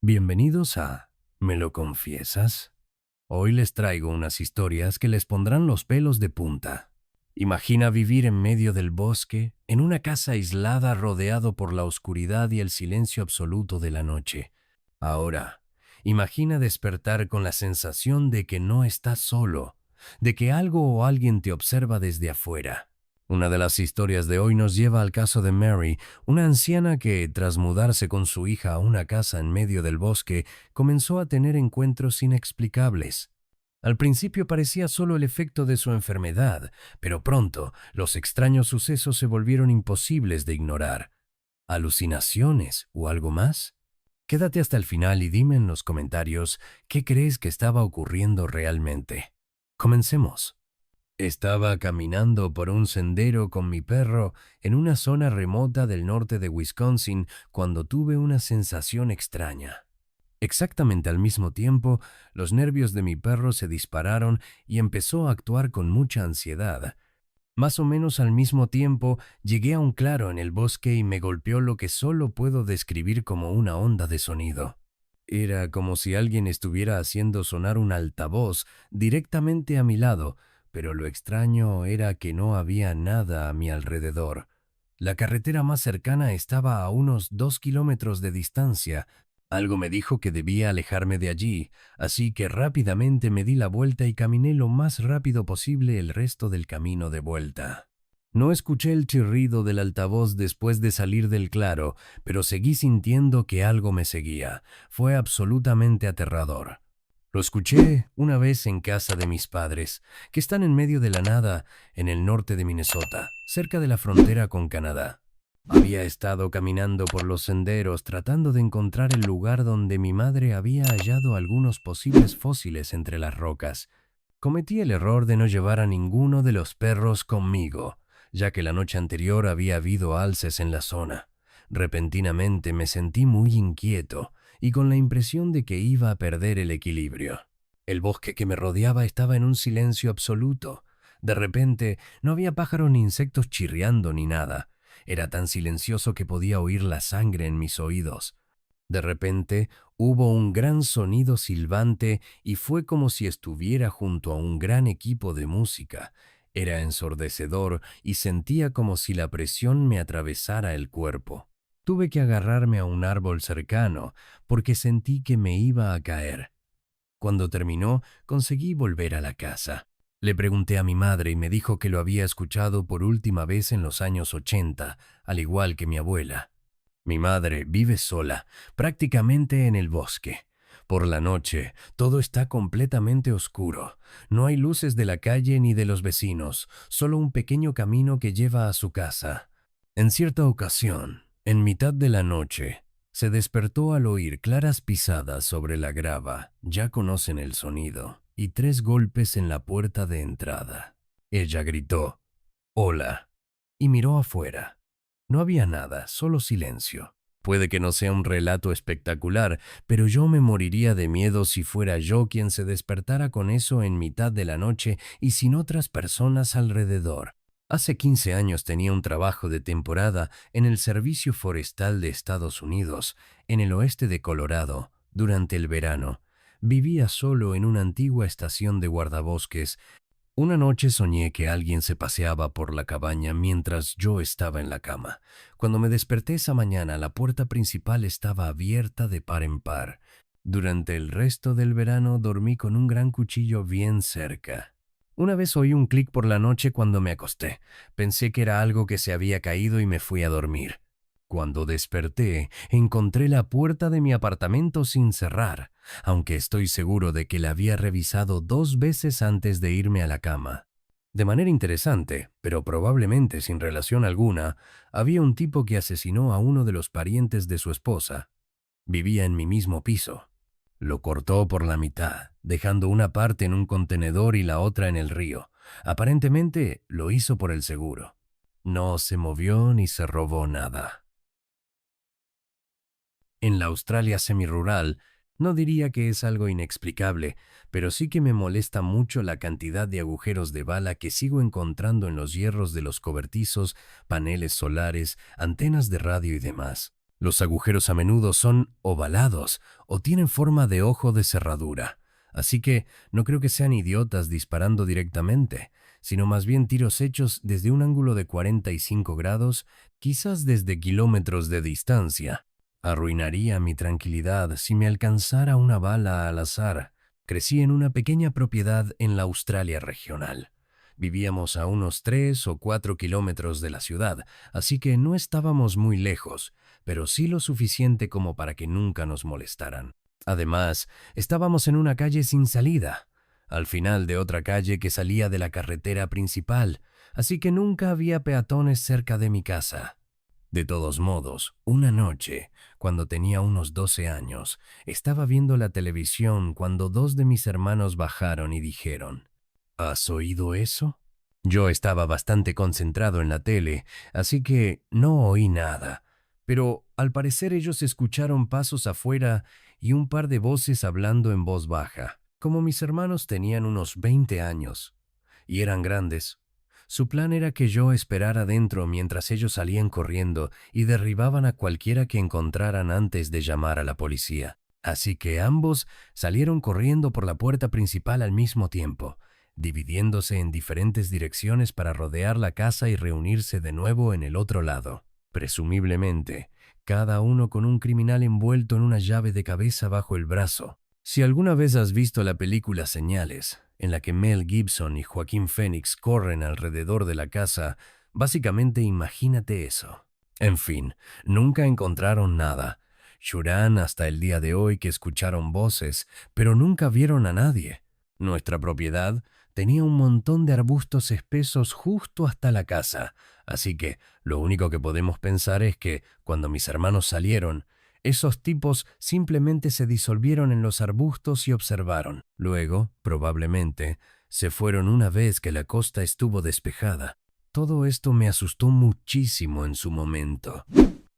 Bienvenidos a ¿Me lo confiesas? Hoy les traigo unas historias que les pondrán los pelos de punta. Imagina vivir en medio del bosque, en una casa aislada rodeado por la oscuridad y el silencio absoluto de la noche. Ahora, imagina despertar con la sensación de que no estás solo, de que algo o alguien te observa desde afuera. Una de las historias de hoy nos lleva al caso de Mary, una anciana que, tras mudarse con su hija a una casa en medio del bosque, comenzó a tener encuentros inexplicables. Al principio parecía solo el efecto de su enfermedad, pero pronto los extraños sucesos se volvieron imposibles de ignorar. ¿Alucinaciones o algo más? Quédate hasta el final y dime en los comentarios qué crees que estaba ocurriendo realmente. Comencemos. Estaba caminando por un sendero con mi perro en una zona remota del norte de Wisconsin cuando tuve una sensación extraña. Exactamente al mismo tiempo, los nervios de mi perro se dispararon y empezó a actuar con mucha ansiedad. Más o menos al mismo tiempo, llegué a un claro en el bosque y me golpeó lo que solo puedo describir como una onda de sonido. Era como si alguien estuviera haciendo sonar un altavoz directamente a mi lado, pero lo extraño era que no había nada a mi alrededor. La carretera más cercana estaba a unos 2 kilómetros de distancia. Algo me dijo que debía alejarme de allí, así que rápidamente me di la vuelta y caminé lo más rápido posible el resto del camino de vuelta. No escuché el chirrido del altavoz después de salir del claro, pero seguí sintiendo que algo me seguía. Fue absolutamente aterrador. Lo escuché una vez en casa de mis padres, que están en medio de la nada en el norte de Minnesota, cerca de la frontera con Canadá. Había estado caminando por los senderos tratando de encontrar el lugar donde mi madre había hallado algunos posibles fósiles entre las rocas. Cometí el error de no llevar a ninguno de los perros conmigo, ya que la noche anterior había habido alces en la zona. Repentinamente me sentí muy inquieto y con la impresión de que iba a perder el equilibrio. El bosque que me rodeaba estaba en un silencio absoluto. De repente no había pájaros ni insectos chirriando ni nada. Era tan silencioso que podía oír la sangre en mis oídos. De repente hubo un gran sonido silbante y fue como si estuviera junto a un gran equipo de música. Era ensordecedor y sentía como si la presión me atravesara el cuerpo. Tuve que agarrarme a un árbol cercano porque sentí que me iba a caer. Cuando terminó, conseguí volver a la casa. Le pregunté a mi madre y me dijo que lo había escuchado por última vez en los años 80, al igual que mi abuela. Mi madre vive sola, prácticamente en el bosque. Por la noche, todo está completamente oscuro. No hay luces de la calle ni de los vecinos, solo un pequeño camino que lleva a su casa. En cierta ocasión, en mitad de la noche, se despertó al oír claras pisadas sobre la grava, ya conocen el sonido, y 3 golpes en la puerta de entrada. Ella gritó, «Hola», y miró afuera. No había nada, solo silencio. Puede que no sea un relato espectacular, pero yo me moriría de miedo si fuera yo quien se despertara con eso en mitad de la noche y sin otras personas alrededor. Hace 15 años tenía un trabajo de temporada en el Servicio Forestal de Estados Unidos, en el oeste de Colorado, durante el verano. Vivía solo en una antigua estación de guardabosques. Una noche soñé que alguien se paseaba por la cabaña mientras yo estaba en la cama. Cuando me desperté esa mañana, la puerta principal estaba abierta de par en par. Durante el resto del verano dormí con un gran cuchillo bien cerca. Una vez oí un clic por la noche cuando me acosté. Pensé que era algo que se había caído y me fui a dormir. Cuando desperté, encontré la puerta de mi apartamento sin cerrar, aunque estoy seguro de que la había revisado 2 veces antes de irme a la cama. De manera interesante, pero probablemente sin relación alguna, había un tipo que asesinó a uno de los parientes de su esposa. Vivía en mi mismo piso. Lo cortó por la mitad, dejando una parte en un contenedor y la otra en el río. Aparentemente lo hizo por el seguro. No se movió ni se robó nada. En la Australia semirural, no diría que es algo inexplicable, pero sí que me molesta mucho la cantidad de agujeros de bala que sigo encontrando en los hierros de los cobertizos, paneles solares, antenas de radio y demás. Los agujeros a menudo son ovalados o tienen forma de ojo de cerradura, así que no creo que sean idiotas disparando directamente, sino más bien tiros hechos desde un ángulo de 45 grados, quizás desde kilómetros de distancia. Arruinaría mi tranquilidad si me alcanzara una bala al azar. Crecí en una pequeña propiedad en la Australia regional. Vivíamos a unos 3 o 4 kilómetros de la ciudad, así que no estábamos muy lejos, pero sí lo suficiente como para que nunca nos molestaran. Además, estábamos en una calle sin salida, al final de otra calle que salía de la carretera principal, así que nunca había peatones cerca de mi casa. De todos modos, una noche, cuando tenía unos 12 años, estaba viendo la televisión cuando dos de mis hermanos bajaron y dijeron, ¿has oído eso? Yo estaba bastante concentrado en la tele, así que no oí nada, pero al parecer ellos escucharon pasos afuera y un par de voces hablando en voz baja. Como mis hermanos tenían unos 20 años y eran grandes, su plan era que yo esperara dentro mientras ellos salían corriendo y derribaban a cualquiera que encontraran antes de llamar a la policía. Así que ambos salieron corriendo por la puerta principal al mismo tiempo, dividiéndose en diferentes direcciones para rodear la casa y reunirse de nuevo en el otro lado. Presumiblemente, cada uno con un criminal envuelto en una llave de cabeza bajo el brazo. Si alguna vez has visto la película Señales, en la que Mel Gibson y Joaquín Phoenix corren alrededor de la casa, básicamente imagínate eso. En fin, nunca encontraron nada. Juran hasta el día de hoy que escucharon voces, pero nunca vieron a nadie. Nuestra propiedad tenía un montón de arbustos espesos justo hasta la casa, así que lo único que podemos pensar es que, cuando mis hermanos salieron, esos tipos simplemente se disolvieron en los arbustos y observaron. Luego, probablemente, se fueron una vez que la costa estuvo despejada. Todo esto me asustó muchísimo en su momento.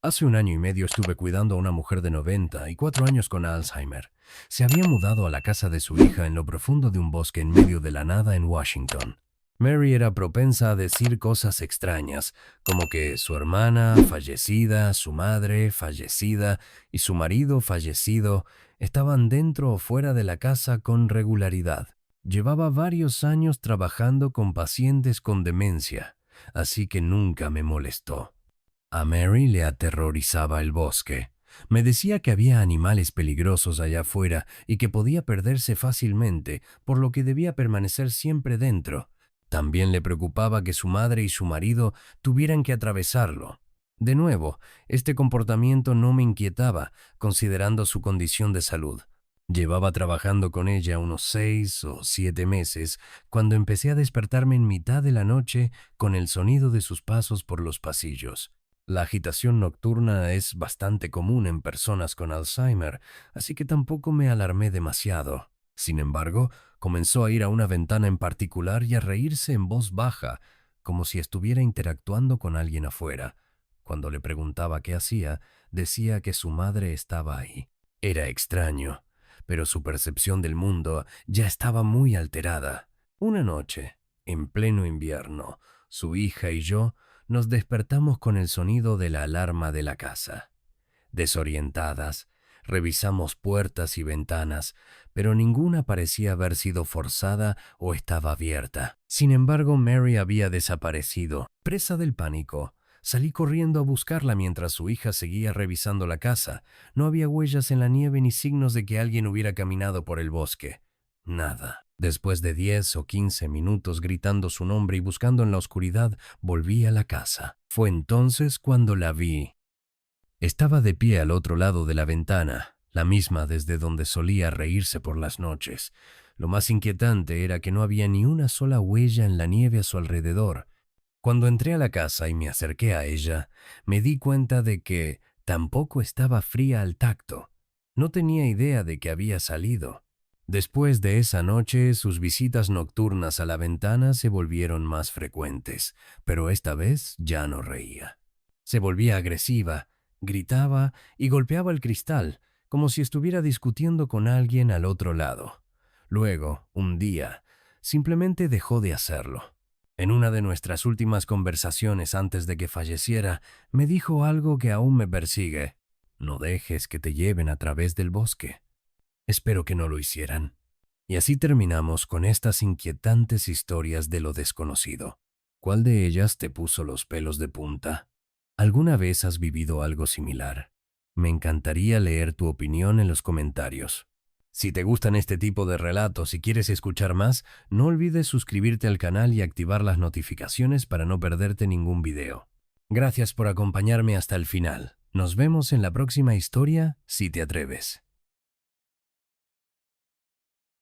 Hace 1 año y medio estuve cuidando a una mujer de 90 y 4 años con Alzheimer. Se había mudado a la casa de su hija en lo profundo de un bosque en medio de la nada en Washington. Mary era propensa a decir cosas extrañas, como que su hermana fallecida, su madre fallecida y su marido fallecido estaban dentro o fuera de la casa con regularidad. Llevaba varios años trabajando con pacientes con demencia, así que nunca me molestó. A Mary le aterrorizaba el bosque. Me decía que había animales peligrosos allá afuera y que podía perderse fácilmente, por lo que debía permanecer siempre dentro. También le preocupaba que su madre y su marido tuvieran que atravesarlo. De nuevo, este comportamiento no me inquietaba, considerando su condición de salud. Llevaba trabajando con ella unos 6 o 7 meses cuando empecé a despertarme en mitad de la noche con el sonido de sus pasos por los pasillos. La agitación nocturna es bastante común en personas con Alzheimer, así que tampoco me alarmé demasiado. Sin embargo, comenzó a ir a una ventana en particular y a reírse en voz baja, como si estuviera interactuando con alguien afuera. Cuando le preguntaba qué hacía, decía que su madre estaba ahí. Era extraño, pero su percepción del mundo ya estaba muy alterada. Una noche, en pleno invierno, su hija y yo nos despertamos con el sonido de la alarma de la casa. Desorientadas, revisamos puertas y ventanas, pero ninguna parecía haber sido forzada o estaba abierta. Sin embargo, Mary había desaparecido. Presa del pánico, salí corriendo a buscarla mientras su hija seguía revisando la casa. No había huellas en la nieve ni signos de que alguien hubiera caminado por el bosque. Nada. Después de 10 o 15 minutos gritando su nombre y buscando en la oscuridad, volví a la casa. Fue entonces cuando la vi. Estaba de pie al otro lado de la ventana, la misma desde donde solía reírse por las noches. Lo más inquietante era que no había ni una sola huella en la nieve a su alrededor. Cuando entré a la casa y me acerqué a ella, me di cuenta de que tampoco estaba fría al tacto. No tenía idea de que había salido. Después de esa noche, sus visitas nocturnas a la ventana se volvieron más frecuentes, pero esta vez ya no reía. Se volvía agresiva, gritaba y golpeaba el cristal, como si estuviera discutiendo con alguien al otro lado. Luego, un día, simplemente dejó de hacerlo. En una de nuestras últimas conversaciones antes de que falleciera, me dijo algo que aún me persigue. No dejes que te lleven a través del bosque. Espero que no lo hicieran. Y así terminamos con estas inquietantes historias de lo desconocido. ¿Cuál de ellas te puso los pelos de punta? ¿Alguna vez has vivido algo similar? Me encantaría leer tu opinión en los comentarios. Si te gustan este tipo de relatos y quieres escuchar más, no olvides suscribirte al canal y activar las notificaciones para no perderte ningún video. Gracias por acompañarme hasta el final. Nos vemos en la próxima historia, si te atreves.